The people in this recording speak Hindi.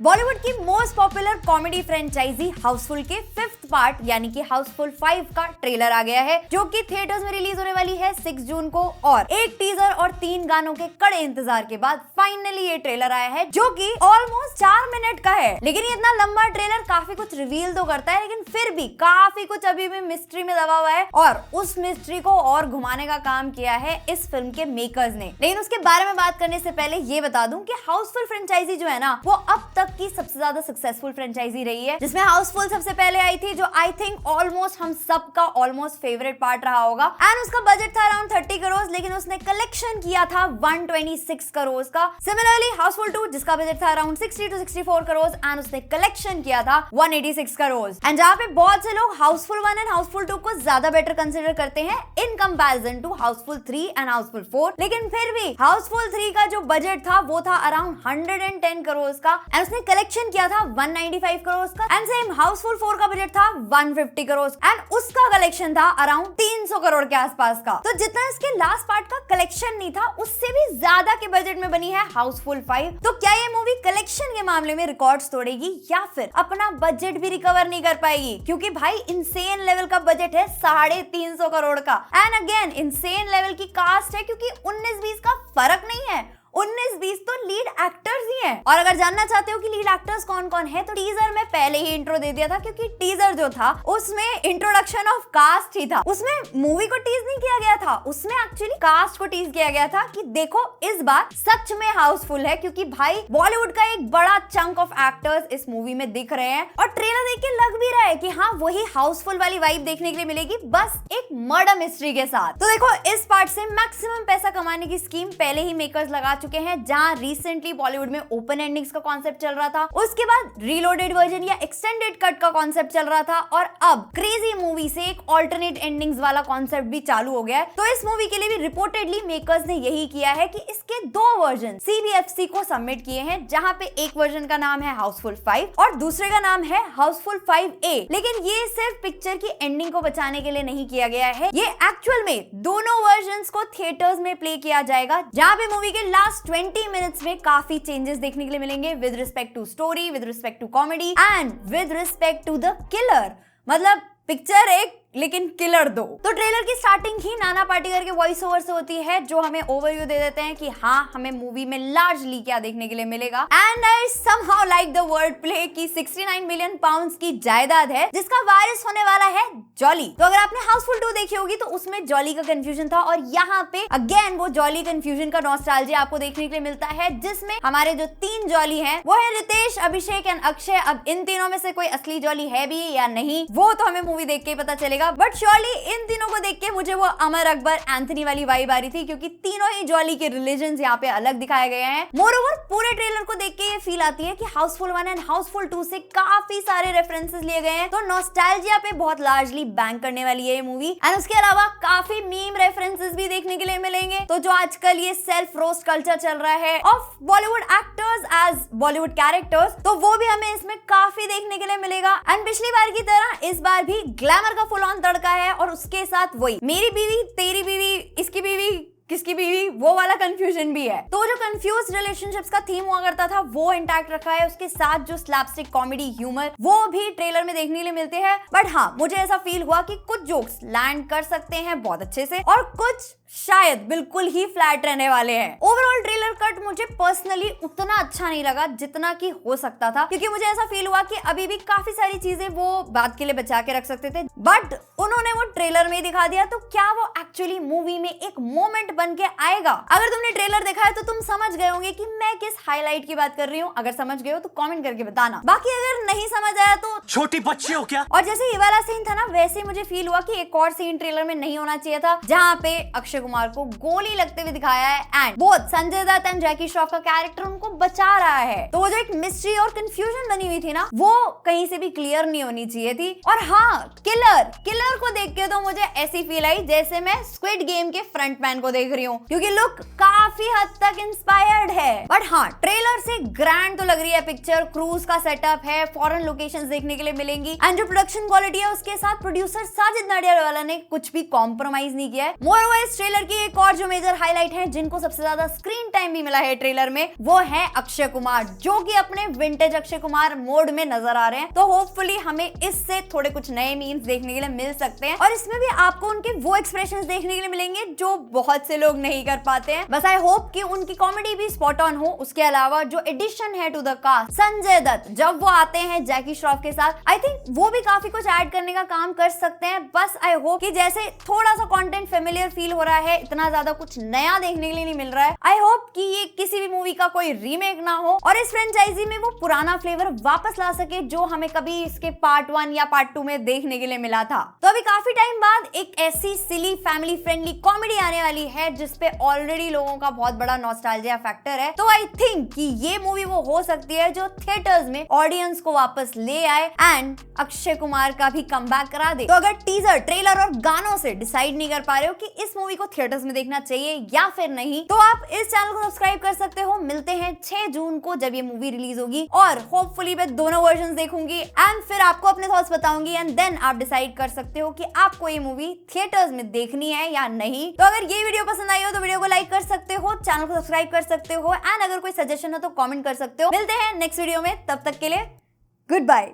बॉलीवुड की most popular comedy franchise Housefull के 5th पार्ट यानी कि हाउसफुल 5 का ट्रेलर आ गया है, जो कि थिएटर्स में रिलीज होने वाली है 6 जून को। और एक टीजर और 3 गानों के कड़े इंतजार के बाद फाइनली ये ट्रेलर आया है, जो कि ऑलमोस्ट 4 मिनट का है। लेकिन ये इतना लंबा ट्रेलर काफी कुछ रिवील तो करता है, लेकिन फिर भी काफी कुछ अभी भी मिस्ट्री में दबा हुआ है और उस मिस्ट्री को और घुमाने का काम किया है इस फिल्म के मेकर्स ने। लेकिन उसके बारे में बात करने से पहले ये बता दूं कि हाउसफुल फ्रेंचाइजी जो है ना, वो अब तक की सबसे ज्यादा सक्सेसफुल फ्रेंचाइजी रही है, जिसमें हाउसफुल सबसे पहले आई थी, जो आई थिंक ऑलमोस्ट हम सबका ऑलमोस्ट फेवरेट पार्ट रहा होगा। एंड उसका बजट था अराउंड 30 करोड़, लेकिन उसने कलेक्शन किया था 126 करोड़ का। सिमिलरली हाउसफुल 2, जिसका बजट था अराउंड 60 to 64 करोड़ एंड उसने कलेक्शन किया था 186 करोड़। एंड जहाँ पे बहुत से लोग हाउसफुल 1 एंड हाउसफुल 2 को ज्यादा बेटर कंसिडर करते हैं in comparison to Housefull 3 and Housefull 4, लेकिन फिर भी हाउसफुल 3 का जो बजट था वो था अराउंड 110 करोड़ का एंड उसने कलेक्शन किया था 195 करोड़ का। एंड सेम हाउसफुल 4 का बजट था 150 करोड़ एंड उसका कलेक्शन था अराउंड 300 करोड़ के आसपास का। तो जितना इसके लास्ट पार्ट का कलेक्शन नहीं था, उससे भी ज्यादा के बजट में बनी है हाउसफुल 5। तो क्या ये मूवी कलेक्शन के मामले में रिकॉर्ड्स तोड़ेगी या फिर अपना बजट भी रिकवर नहीं कर पाएगी? क्योंकि भाई इंसेन लेवल का बजट है 350 करोड़ का। एंड अगेन इंसेन लेवल की कास्ट है, क्योंकि 19-20 का फर्क नहीं है, 19-20 तो लीड एक्टर्स ही हैं। और अगर जानना चाहते हो कि लीड एक्टर्स कौन कौन है, तो टीजर में पहले ही इंट्रो दे दिया था, क्योंकि टीजर जो था उसमें इंट्रोडक्शन ऑफ कास्ट ही था। उसमें मूवी को टीज नहीं किया गया था, उसमें एक्चुअली कास्ट को टीज किया गया था कि देखो इस बार सच में हाउसफुल है, क्योंकि भाई बॉलीवुड का एक बड़ा चंक ऑफ एक्टर्स इस मूवी में दिख रहे हैं। और ट्रेलर देख के लग भी रहा है कि हाँ, वही हाउसफुल वाली वाइब देखने के लिए मिलेगी, बस एक मर्डर मिस्ट्री के साथ। तो देखो, इस पार्ट से मैक्सिमम पैसा कमाने की स्कीम पहले ही मेकर्स लगा चुके हैं। जहां रिसेंटली बॉलीवुड में ओपन एंडिंग्स का कॉन्सेप्ट चल रहा था, उसके बाद रीलोडेड वर्जन या एक्सटेंडेड कट का कॉन्सेप्ट चल रहा था, और अब क्रेजी मूवी से एक ऑल्टरनेट एंडिंग्स वाला कॉन्सेप्ट भी चालू हो गया है। तो इस मूवी के लिए भी रिपोर्टेडली मेकर्स ने यही किया है कि इसके 2 वर्जन CBFC को सबमिट किए हैं, जहां पे एक वर्जन का नाम है हाउसफुल 5 और दूसरे का नाम है हाउसफुल 5A। लेकिन ये सिर्फ पिक्चर की एंडिंग को बचाने के लिए नहीं किया गया है, ये एक्चुअल में दोनों वर्जन्स को थिएटर्स में प्ले किया जाएगा, जहां पे मूवी के लास्ट 20 मिनट्स में काफी चेंजेस देखने के लिए मिलेंगे with respect to story, with respect to comedy and with respect to the killer. मतलब पिक्चर एक, लेकिन किलर 2। तो ट्रेलर की स्टार्टिंग ही नाना पाटेकर के वॉइस ओवर से होती है, जो हमें ओवरव्यू दे देते हैं कि हाँ, हमें मूवी में लार्जली क्या देखने के लिए मिलेगा। And I somehow like the word play कि 69 मिलियन पाउंड्स की जायदाद है, जिसका वारिस होने वाला है जॉली। तो अगर आपने हाउसफुल 2 देखी होगी तो उसमें जॉली का कंफ्यूजन था, और यहाँ पे अगेन वो जॉली कंफ्यूजन का नॉस्टैल्जिया आपको देखने के लिए मिलता है, जिसमें हमारे जो 3 जॉली हैं वो है रितेश, अभिषेक एंड अक्षय। अब इन तीनों में से कोई असली जॉली है भी या नहीं, वो तो हमें मूवी देख के पता चलेगा। बट श्योरली इन तीनों को देख के मुझे वो अमर अकबर एंथनी वाली वाइब आ रही थी, क्योंकि तीनों ही जॉली के रिलीजन्स यहाँ पे अलग दिखाए गए हैं। मोरओवर पूरे ट्रेलर को देख के ये फील आती है कि हाउसफुल 1 एंड हाउसफुल 2 से काफी सारे रेफरेंसेस लिए गए हैं, तो नॉस्टैल्जिया पे बहुत लार्जली बैंक करने वाली है ये मूवी। एंड उसके अलावा काफी मीम रेफरेंसेस भी देखने के लिए मिलेंगे। तो जो आजकल ये सेल्फ रोस्ट कल्चर चल रहा है of Bollywood actors as Bollywood characters, तो वो भी हमें इसमें काफी देखने के लिए मिलेगा। एंड पिछली बार की तरह इस बार भी ग्लैमर का फुल ऑन तड़का है, और उसके साथ वही मेरी बीवी, तेरी बीवी, इसकी बीवी, किसकी बीवी, वो वाला कंफ्यूजन भी है। तो जो कंफ्यूज रिलेशनशिप्स का थीम हुआ करता था वो इंटैक्ट रखा है, उसके साथ जो स्लैपस्टिक कॉमेडी ह्यूमर वो भी ट्रेलर में देखने के लिए मिलते हैं। बट हाँ, मुझे ऐसा फील हुआ कि कुछ जोक्स लैंड कर सकते हैं बहुत अच्छे से, और कुछ शायद बिल्कुल ही फ्लैट रहने वाले हैं। ओवरऑल ट्रेलर कट मुझे पर्सनली उतना अच्छा नहीं लगा जितना कि हो सकता था, क्योंकि मुझे ऐसा फील हुआ कि अभी भी काफी सारी चीजें वो बात के लिए बचा के रख सकते थे, बट उन्होंने वो ट्रेलर में दिखा दिया। तो क्या वो एक्चुअली मूवी में एक मोमेंट बन के आएगा? अगर तुमने ट्रेलर देखा है तो तुम समझ गए होंगे कि मैं किस हाईलाइट की बात कर रही हूँ। अगर समझ गए हो तो कमेंट करके बताना, बाकी अगर नहीं समझ आया तो छोटी बच्ची हो क्या? और जैसे ये वाला सीन था ना, वैसे मुझे फील हुआ कि एक और सीन ट्रेलर में नहीं होना चाहिए था, जहाँ पे अक्षय कुमार को गोली लगते हुए दिखाया है and both Sanjay Dutt and Jackie Shroff का कैरेक्टर उनको बचा रहा है। तो वो जो एक मिस्ट्री और कंफ्यूजन बनी हुई थी ना, वो कहीं से भी क्लियर नहीं होनी चाहिए थी। और हाँ, किलर को देख के तो मुझे ऐसी फील आई जैसे मैं स्क्विड गेम के फ्रंटमैन को देख रही हूँ, क्योंकि लुक काफी हद तक इंस्पायर्ड है। बट हाँ, ट्रेलर से ग्रैंड तो लग रही है पिक्चर, क्रूज का सेटअप है, फॉरेन लोकेशंस देखने के लिए मिलेंगी, एंड जो प्रोडक्शन क्वालिटी है उसके साथ प्रोड्यूसर साजिद नाडियाडवाला ने कुछ भी कॉम्प्रोमाइज नहीं किया है। मोरओवर इस ट्रेलर ट्रेलर की एक और जो मेजर हाईलाइट है, जिनको सबसे ज्यादा स्क्रीन टाइम भी मिला है ट्रेलर में, वो है अक्षय कुमार, जो कि अपने विंटेज अक्षय कुमार मोड में नजर आ रहे हैं। तो होपफुली हमें इससे थोड़े कुछ नए मीम्स देखने के लिए मिल सकते हैं और इसमें भी आपको उनके वो एक्सप्रेशंस देखने के लिए मिलेंगे जो बहुत से लोग नहीं कर पाते हैं। बस आई होप कि उनकी कॉमेडी भी स्पॉट ऑन हो। उसके अलावा जो एडिशन है to the cast, Sanjay Dutt जब वो आते हैं जैकी श्रॉफ के साथ, आई थिंक वो भी काफी कुछ ऐड करने का काम कर सकते हैं। बस आई होप कि जैसे थोड़ा सा कंटेंट फेमिलियर फील हो रहा है, इतना ज्यादा कुछ नया देखने के लिए नहीं मिल रहा है। आई होप कि ये किसी भी मूवी का कोई रीमेक ना हो और इस फ्रेंचाइजी में वो पुराना फ्लेवर वापस ला सके जो हमें कभी इसके पार्ट 1 या पार्ट 2 में देखने के लिए मिला था। तो अभी काफी टाइम बाद एक ऐसी सिली फैमिली फ्रेंडली कॉमेडी आने वाली है जिसपे ऑलरेडी लोगों का बहुत बड़ा नॉस्टैल्जिया फैक्टर है। तो आई थिंक कि ये मूवी वो हो सकती है जो थिएटर्स में ऑडियंस को वापस ले आए एंड अक्षय कुमार का भी कमबैक करा दे। तो अगर टीजर, ट्रेलर और गानों से डिसाइड नहीं कर पा रहे हो कि इस मूवी को थिएटर्स में देखना चाहिए या फिर नहीं, तो आप इस चैनल को सब्सक्राइब कर सकते हो। मिलते हैं 6 जून को जब ये मूवी रिलीज होगी और होपफुली मैं दोनों वर्जन देखूंगी एंड फिर आपको अपने थॉट्स बताऊंगी एंड देन आप डिसाइड कर सकते हो कि आपको ये मूवी थिएटर्स में देखनी है या नहीं। तो अगर ये वीडियो पसंद आई हो तो वीडियो को लाइक कर सकते हो, चैनल को सब्सक्राइब कर सकते हो एंड अगर कोई सजेशन हो तो कमेंट कर सकते हो। मिलते हैं नेक्स्ट वीडियो में, तब तक के लिए गुड बाय।